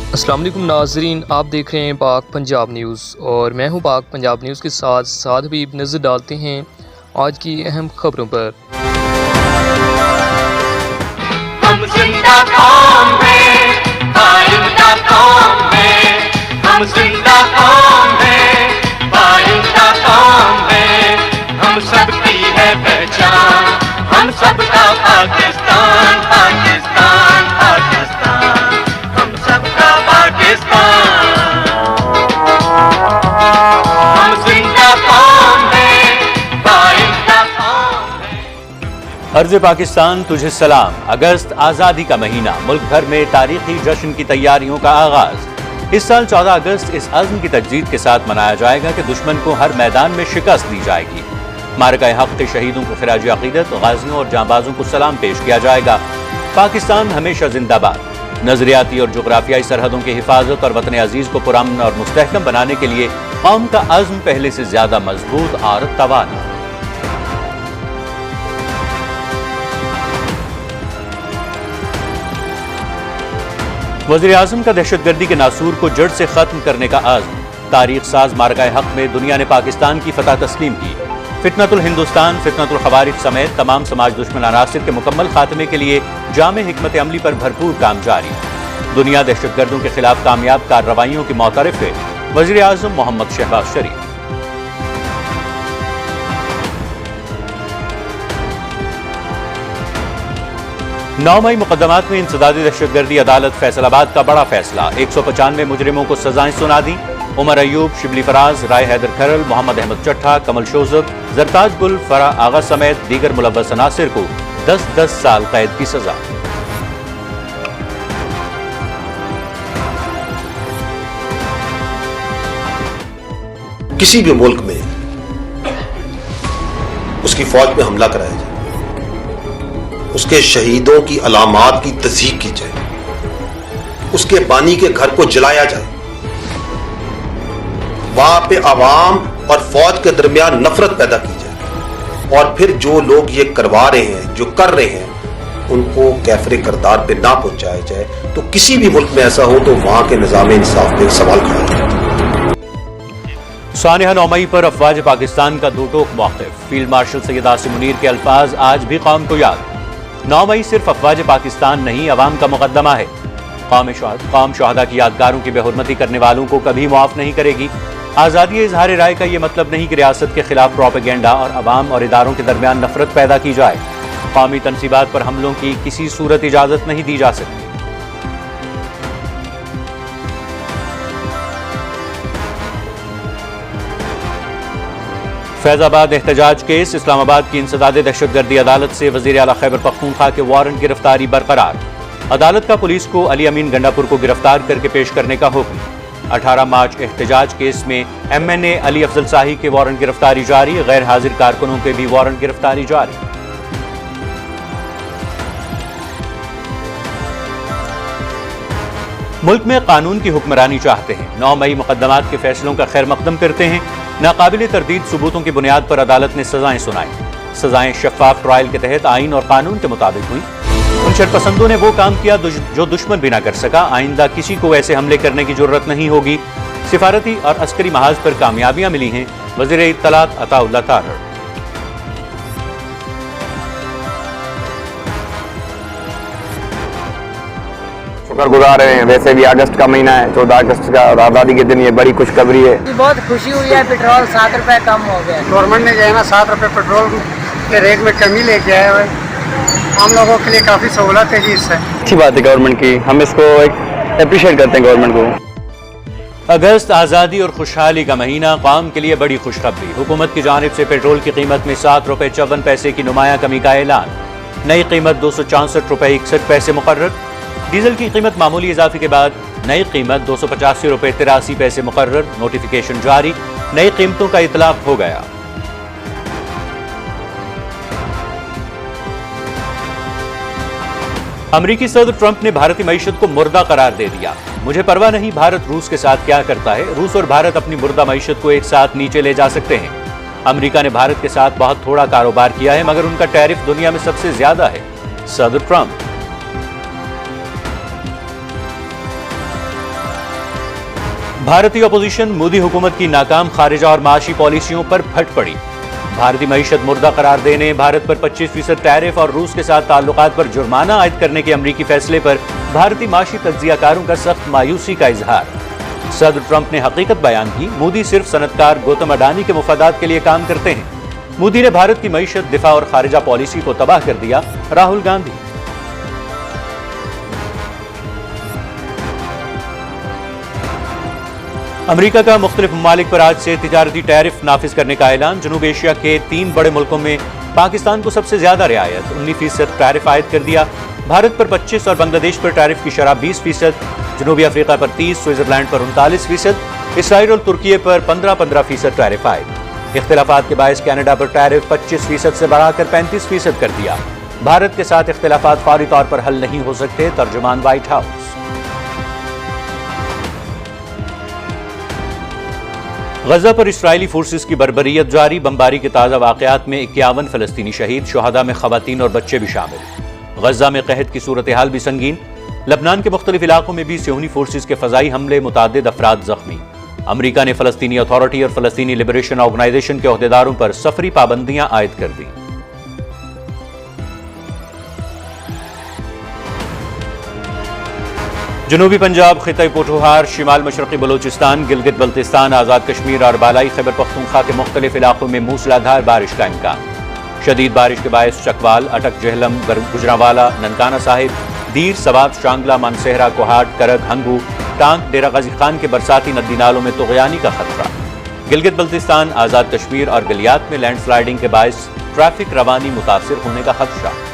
السلام علیکم ناظرین، آپ دیکھ رہے ہیں پاک پنجاب نیوز اور میں ہوں پاک پنجاب نیوز کے ساتھ حبیب۔ نظر ڈالتے ہیں آج کی اہم خبروں پر۔ ہم زندہ قوم ہیں، آئندہ قوم ہیں، ہم زندہ قوم ہیں، آئندہ قوم ہیں، ہم سب کی ہے پہچان، ہم سب کا پاکستان، پاکستان، پاکستان، ہم سب کا پاکستان، ہم زندہ قوم ہیں، آئندہ قوم ہیں۔ عرض پاکستان تجھے سلام۔ اگست آزادی کا مہینہ، ملک بھر میں تاریخی جشن کی تیاریوں کا آغاز۔ اس سال 14 اگست اس عزم کی تجدید کے ساتھ منایا جائے گا کہ دشمن کو ہر میدان میں شکست دی جائے گی۔ معرکہ حق کے شہیدوں کو خراج عقیدت، غازیوں اور جانبازوں کو سلام پیش کیا جائے گا۔ پاکستان ہمیشہ زندہ باد۔ نظریاتی اور جغرافیائی سرحدوں کی حفاظت اور وطن عزیز کو پرامن اور مستحکم بنانے کے لیے قوم کا عزم پہلے سے زیادہ مضبوط اور توانا۔ وزیر اعظم کا دہشت گردی کے ناسور کو جڑ سے ختم کرنے کا عزم۔ تاریخ ساز معرکہ حق میں دنیا نے پاکستان کی فتح تسلیم کی۔ فتنۃ الہندوستان، فتنۃ الخوارج سمیت تمام سماج دشمن عناصر کے مکمل خاتمے کے لیے جامع حکمت عملی پر بھرپور کام جاری۔ دنیا دہشت گردوں کے خلاف کامیاب کارروائیوں کی معترف ہے۔ وزیر اعظم محمد شہباز شریف۔ 9 مئی مقدمات میں انسداد دہشت گردی عدالت فیصل آباد کا بڑا فیصلہ۔ 195 مجرموں کو سزائیں سنا دیں۔ عمر ایوب، شبلی فراز، رائے حیدر کھرل، محمد احمد چٹھا، کمل شوزب، زرتاج گل، فرح آغا سمیت دیگر ملوث عناصر کو 10 سال قید کی سزا۔ کسی بھی ملک میں اس کی فوج پہ حملہ کرایا جائے، اس کے شہیدوں کی علامات کی تصدیق کی جائے، اس کے بانی کے گھر کو جلایا جائے، وہاں پہ عوام اور فوج کے درمیان نفرت پیدا کی جائے، اور پھر جو لوگ یہ کروا رہے ہیں، جو کر رہے ہیں، ان کو کیفر کردار پہ نہ پہنچایا جائے، تو کسی بھی ملک میں ایسا ہو تو وہاں کے نظام انصاف پہ سوال کھڑا ہے۔ سانحہ 9 مئی پر افواج پاکستان کا دو ٹوک موقف۔ فیلڈ مارشل سید عاصم منیر کے الفاظ آج بھی قوم کو یاد۔ 9 مئی صرف افواج پاکستان نہیں، عوام کا مقدمہ ہے۔ قوم شہداء کی یادگاروں کی بے حرمتی کرنے والوں کو کبھی معاف نہیں کرے گی۔ آزادی اظہار رائے کا یہ مطلب نہیں کہ ریاست کے خلاف پروپیگنڈا اور عوام اور اداروں کے درمیان نفرت پیدا کی جائے۔ قومی تنصیبات پر حملوں کی کسی صورت اجازت نہیں دی جا سکتی۔ فیض آباد احتجاج کیس، اسلام آباد کی انسداد دہشت گردی عدالت سے وزیر اعلیٰ خیبر پختونخوا کے وارنٹ گرفتاری برقرار۔ عدالت کا پولیس کو علی امین گنڈا پور کو گرفتار کر کے پیش کرنے کا حکم۔ 18 مارچ احتجاج کیس میں MNA علی افضل شاہی کے وارنٹ گرفتاری جاری، غیر حاضر کارکنوں کے بھی وارنٹ گرفتاری جاری۔ ملک میں قانون کی حکمرانی چاہتے ہیں۔ 9 مئی مقدمات کے فیصلوں کا خیر مقدم کرتے ہیں۔ ناقابل تردید ثبوتوں کی بنیاد پر عدالت نے سزائیں سنائیں۔ سزائیں شفاف ٹرائل کے تحت آئین اور قانون کے مطابق ہوئیں۔ ان شرپسندوں نے وہ کام کیا جو دشمن بھی نہ کر سکا۔ آئندہ کسی کو ایسے حملے کرنے کی جرت نہیں ہوگی۔ سفارتی اور عسکری محاذ پر کامیابیاں ملی ہیں۔ وزیر اطلاعات عطا اللہ طاہر۔ شکر گزار ہیں، ویسے بھی اگست کا مہینہ ہے، 14 اگست کا، اور آزادی کے دن یہ بڑی خوشخبری ہے۔ بہت خوشی ہوئی ہے، پیٹرول 7 روپے کم ہو گیا۔ گورنمنٹ نے جو ہے نا 7 روپے پیٹرول کے ریٹ میں کمی لے کے آئے ہوئے، ہم لوگوں کے لیے کافی سہولت ہے جی اس سے۔ اچھی بات ہے گورنمنٹ کی، ہم اس کو اپریشیٹ کرتے ہیں گورنمنٹ کو۔ اگست آزادی اور خوشحالی کا مہینہ، قوم کے لیے بڑی خوشخبری۔ حکومت کی جانب سے پیٹرول کی قیمت میں 7 روپے 54 پیسے کی نمایاں کمی کا اعلان۔ نئی قیمت 264 روپے 61 پیسے مقرر۔ ڈیزل کی قیمت معمولی اضافے کے بعد نئی قیمت 285 روپے 83 پیسے مقرر۔ نوٹیفیکیشن جاری، نئی قیمتوں کا اطلاق ہو گیا۔ امریکی صدر ٹرمپ نے بھارتی معیشت کو مردہ قرار دے دیا۔ مجھے پرواہ نہیں بھارت روس کے ساتھ کیا کرتا ہے، روس اور بھارت اپنی مردہ معیشت کو ایک ساتھ نیچے لے جا سکتے ہیں۔ امریکہ نے بھارت کے ساتھ بہت تھوڑا کاروبار کیا ہے، مگر ان کا ٹیرف دنیا میں سب سے زیادہ ہے۔ صدر ٹرمپ۔ بھارتی اپوزیشن مودی حکومت کی ناکام خارجہ اور معاشی پالیسیوں پر پھٹ پڑی. بھارتی معیشت مردہ قرار دینے، بھارت پر 25% ٹیرف اور روس کے ساتھ تعلقات پر جرمانہ عائد کرنے کے امریکی فیصلے پر بھارتی معاشی تجزیہ کاروں کا سخت مایوسی کا اظہار. صدر ٹرمپ نے حقیقت بیان کی، مودی صرف صنعت کار گوتم اڈانی کے مفادات کے لیے کام کرتے ہیں. مودی نے بھارت کی معیشت، دفاع اور خارجہ پالیسی کو تباہ کر دیا. راہل گاندھی. امریکہ کا مختلف ممالک پر آج سے تجارتی ٹیرف نافذ کرنے کا اعلان. جنوب ایشیا کے 3 بڑے ملکوں میں پاکستان کو سب سے زیادہ رعایت، 19% ٹیرف عائد کر دیا. بھارت پر 25 اور بنگلہ دیش پر ٹیرف کی شرح 20%، جنوبی افریقہ پر 30، سوئٹزرلینڈ پر 39%، اسرائیل اور ترکیے پر 15% ٹیرف عائد. اختلافات کے باعث کینیڈا پر ٹیرف 25% سے بڑھا کر 35% کر دیا. بھارت کے ساتھ اختلافات فوری طور پر حل نہیں ہو سکتے، ترجمان وائٹ ہاؤس. غزہ پر اسرائیلی فورسز کی بربریت جاری. بمباری کے تازہ واقعات میں 51 فلسطینی شہید، شہداء میں خواتین اور بچے بھی شامل. غزہ میں قحط کی صورتحال بھی سنگین. لبنان کے مختلف علاقوں میں بھی صہیونی فورسز کے فضائی حملے، متعدد افراد زخمی. امریکہ نے فلسطینی اتھارٹی اور فلسطینی لبریشن آرگنائزیشن کے عہدیداروں پر سفری پابندیاں عائد کر دیں. جنوبی پنجاب، خطۂ پوٹھوہار، شمال مشرقی بلوچستان، گلگت بلتستان، آزاد کشمیر اور بالائی خیبر پختونخوا کے مختلف علاقوں میں موسلادھار بارش کا امکان. شدید بارش کے باعث چکوال، اٹک، جہلم، گجرانوالہ، ننکانہ صاحب، دیر، سوات، شانگلہ، مانسہرہ، کوہاٹ، کرگ، ہنگو، ٹانک، ڈیرہ غازی خان کے برساتی ندی نالوں میں طغیانی کا خطرہ. گلگت بلتستان، آزاد کشمیر اور گلیات میں لینڈ سلائیڈنگ کے باعث ٹریفک روانی متاثر ہونے کا خدشہ.